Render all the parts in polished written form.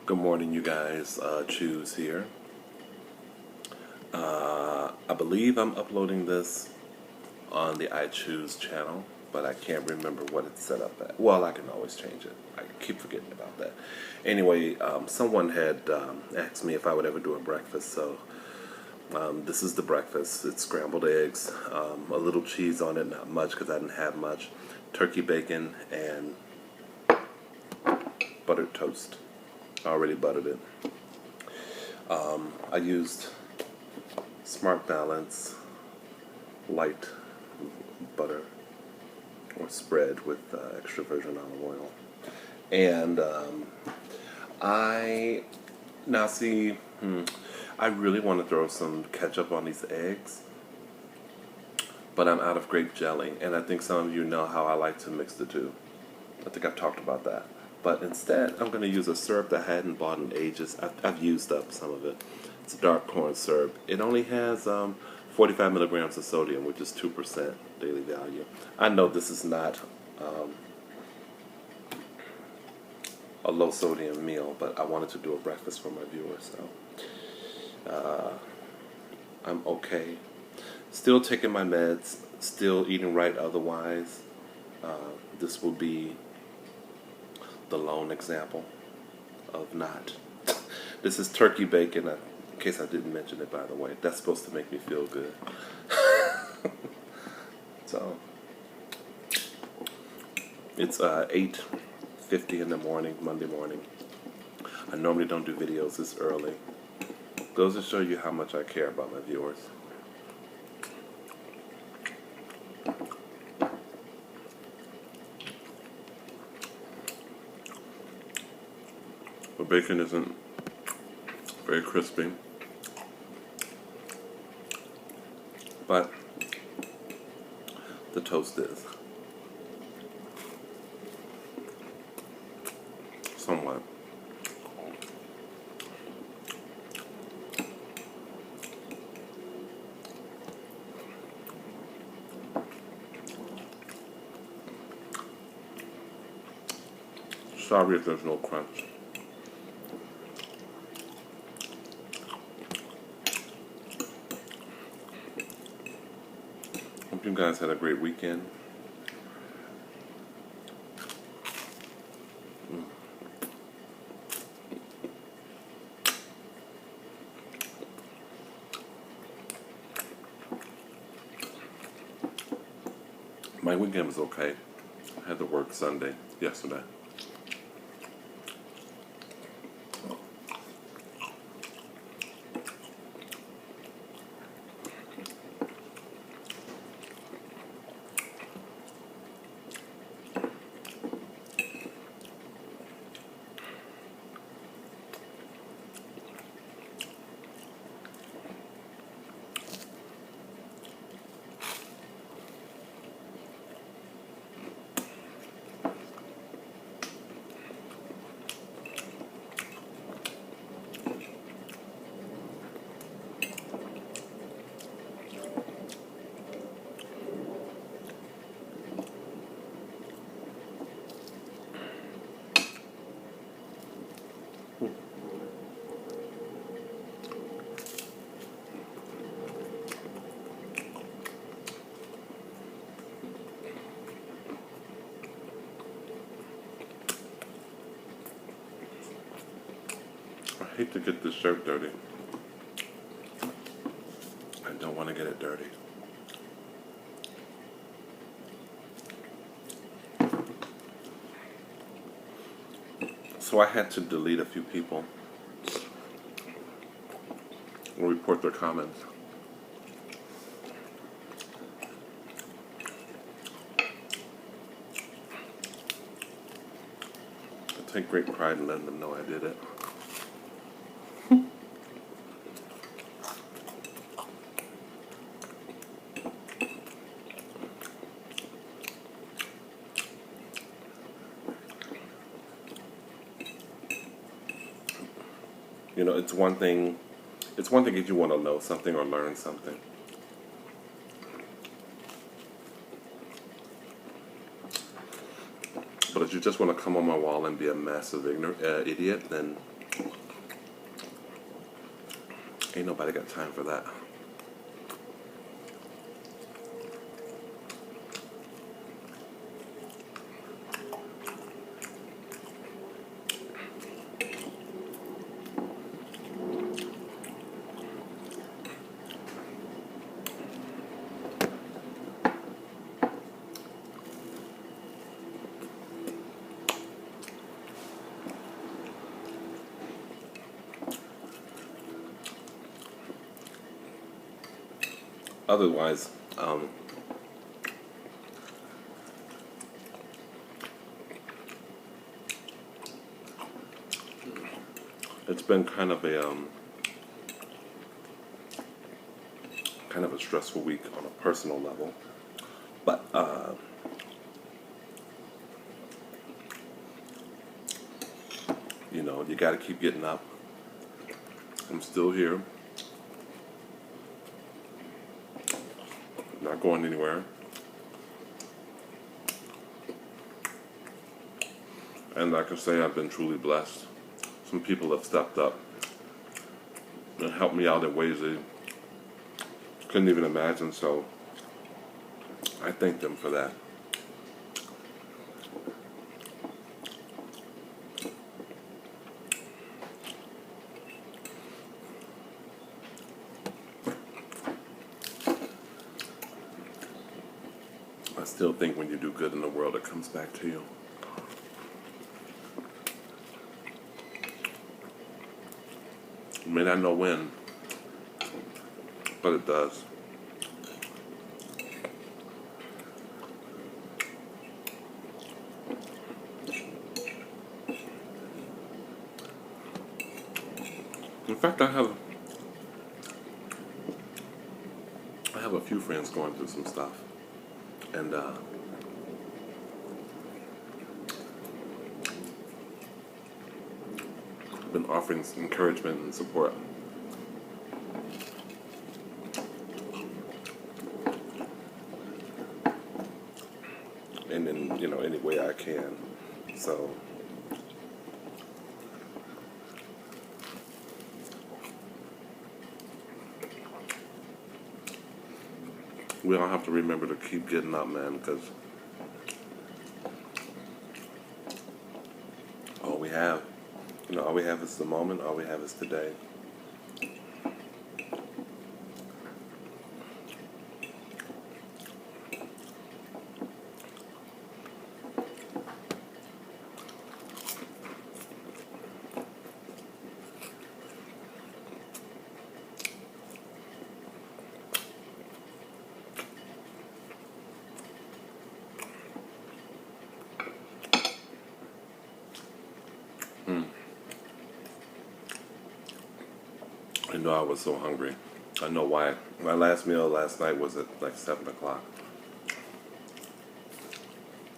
Good morning, you guys. Choose here. I believe I'm uploading this on the I Choose channel, but I can't remember what it's set up at. Well, I can always change it. I keep forgetting about that. Anyway, someone had asked me if I would ever do a breakfast, so this is the breakfast. It's scrambled eggs, a little cheese on it, not much because I didn't have much, turkey bacon, and buttered toast. I already buttered it. I used Smart Balance light butter or spread with extra virgin olive oil. And I now see, I really want to throw some ketchup on these eggs, but I'm out of grape jelly, and I think some of you know how I like to mix the two. I think I've talked about that. But instead, I'm going to use a syrup that I hadn't bought in ages. I've used up some of it. It's dark corn syrup. It only has 45 milligrams of sodium, which is 2% daily value. I know this is not a low sodium meal, but I wanted to do a breakfast for my viewers, so I'm okay. Still taking my meds, still eating right otherwise. This will be the lone example of not. This is turkey bacon, in case I didn't mention it, by the way. That's supposed to make me feel good. So, it's 8:50 in the morning, Monday morning. I normally don't do videos this early. Goes to show you how much I care about my viewers. The bacon isn't very crispy, but the toast is. Somewhat. Sorry if there's no crunch. Hope you guys had a great weekend. My weekend was okay. I had to work Sunday, yesterday. I hate to get this shirt dirty. I don't want to get it dirty. So I had to delete a few people or report their comments. I take great pride in letting them know I did it. You know, it's one thing if you want to know something or learn something. But if you just want to come on my wall and be a massive idiot, then Ain't nobody got time for that. Otherwise, it's been kind of a stressful week on a personal level, but you know, you got to keep getting up. I'm still here, not going anywhere, and I can say I've been truly blessed. Some people have stepped up and helped me out in ways they couldn't even imagine, so I thank them for that. I still think when you do good in the world, it comes back to you. You may not know when, but it does. In fact, I have a few friends going through some stuff, and been offering some encouragement and support. And in, you know, any way I can. So we all have to remember to keep getting up, man, because all we have, you know, all we have is the moment, all we have is today. I know I was so hungry. I know why. My last meal last night was at like 7 o'clock.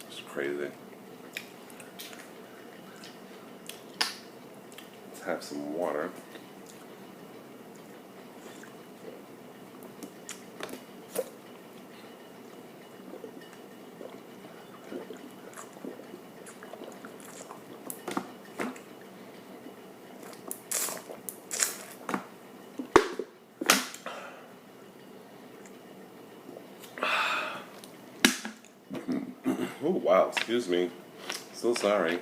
It's crazy. Let's have some water. Oh, wow, excuse me. So sorry.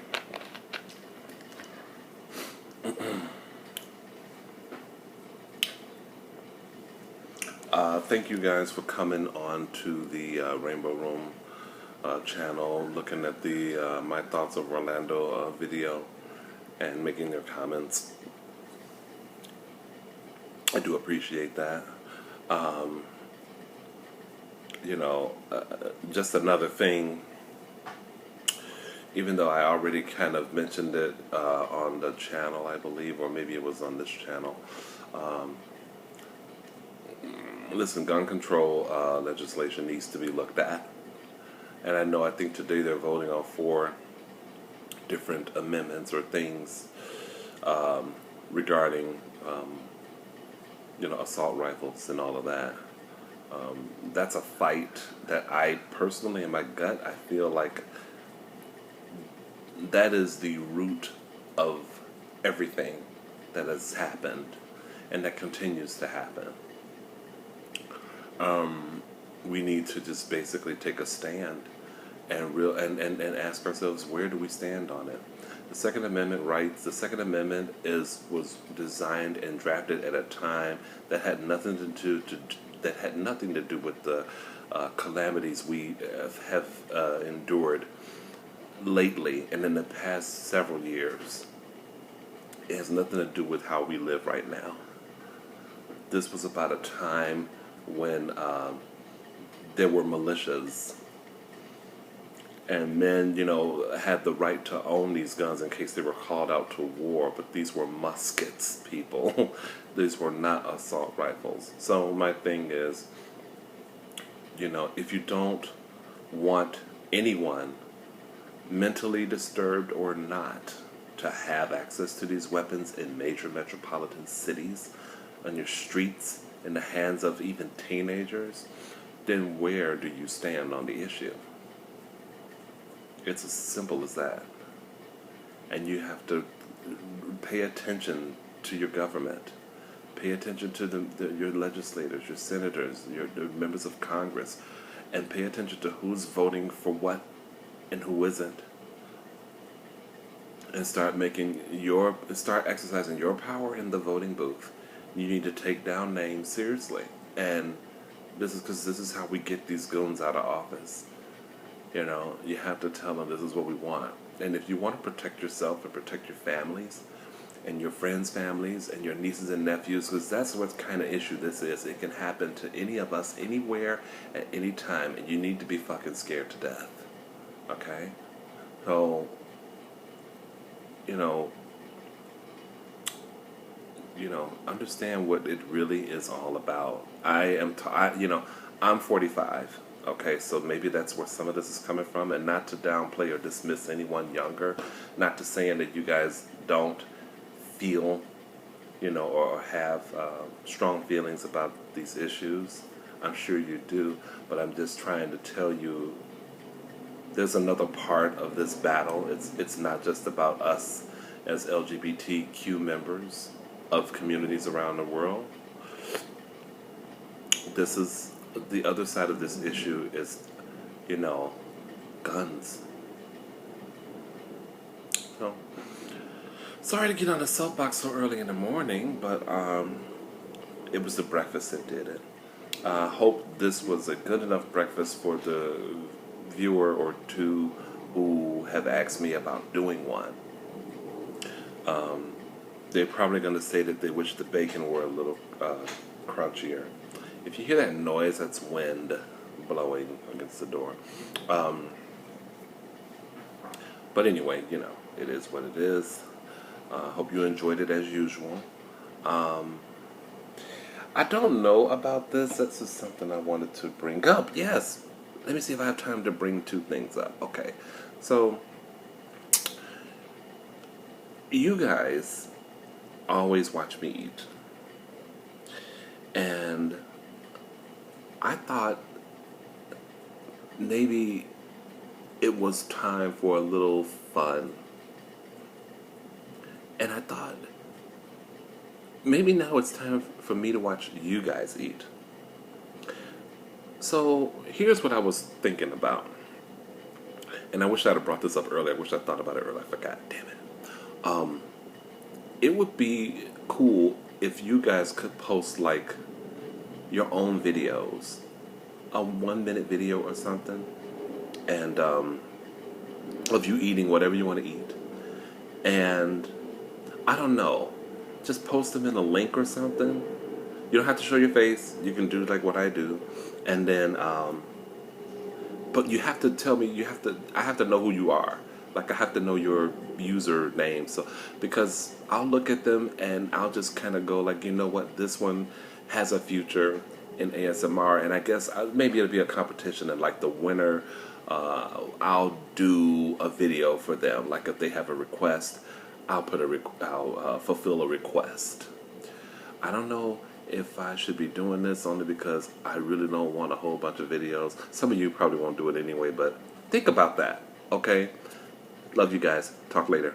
Thank you guys for coming on to the Rainbow Room channel, looking at the My Thoughts of Orlando video and making your comments. I do appreciate that. You know, just another thing, even though I already kind of mentioned it on the channel, I believe, or maybe it was on this channel. Listen, gun control legislation needs to be looked at. And I think today they're voting on 4 different amendments or things regarding, you know, assault rifles and all of that. That's a fight that I personally, in my gut, I feel like that is the root of everything. that has happened and that continues to happen. We need to just basically take a stand and ask ourselves, where do we stand on it? The Second Amendment rights. The Second Amendment was designed and drafted at a time that had nothing to do with the calamities we have endured lately and in the past several years. It has nothing to do with how we live right now. This was about a time when there were militias and men, had the right to own these guns in case they were called out to war, but these were muskets, people. These were not assault rifles. So my thing is, if you don't want anyone, mentally disturbed or not, to have access to these weapons in major metropolitan cities, on your streets, in the hands of even teenagers, then where do you stand on the issue? It's as simple as that. And you have to pay attention to your government. Pay attention to your legislators, your senators, your members of Congress, and pay attention to who's voting for what and who isn't. And start exercising your power in the voting booth. You need to take down names seriously. And this is how we get these goons out of office. You have to tell them this is what we want. And if you want to protect yourself and protect your families and your friends' families and your nieces and nephews, because that's what kind of issue this is. It can happen to any of us, anywhere, at any time, and you need to be fucking scared to death. Okay? So, understand what it really is all about. I'm 45. Okay, so maybe that's where some of this is coming from, and not to downplay or dismiss anyone younger, not to saying that you guys don't feel, or have strong feelings about these issues. I'm sure you do, but I'm just trying to tell you there's another part of this battle. It's not just about us as LGBTQ members of communities around the world. This is the other side of this issue is, guns. So, sorry to get on the soapbox so early in the morning, but it was the breakfast that did it. Hope this was a good enough breakfast for the viewer or two who have asked me about doing one. They're probably going to say that they wish the bacon were a little crunchier. If you hear that noise, that's wind blowing against the door. But anyway, it is what it is. Hope you enjoyed it as usual. I don't know about this. That's just something I wanted to bring up. Yes. Let me see if I have time to bring two things up. Okay. So, you guys always watch me eat. And I thought maybe it was time for a little fun. And I thought maybe now it's time for me to watch you guys eat. So here's what I was thinking about. And I wish I'd have brought this up earlier. I wish I thought about it earlier. I forgot. Damn it. It would be cool if you guys could post like your own videos, a 1-minute video or something, and of you eating whatever you want to eat. And I don't know, just post them in a link or something. You don't have to show your face. You can do like what I do, and then but you have to tell me. I have to know who you are. Like I have to know your username. So because I'll look at them and I'll just kind of go like, you know what, this one has a future in ASMR, and I guess maybe it'll be a competition, and like the winner, I'll do a video for them. Like if they have a request, I'll fulfill a request. I don't know if I should be doing this only because I really don't want a whole bunch of videos. Some of you probably won't do it anyway, but think about that, okay? Love you guys. Talk later.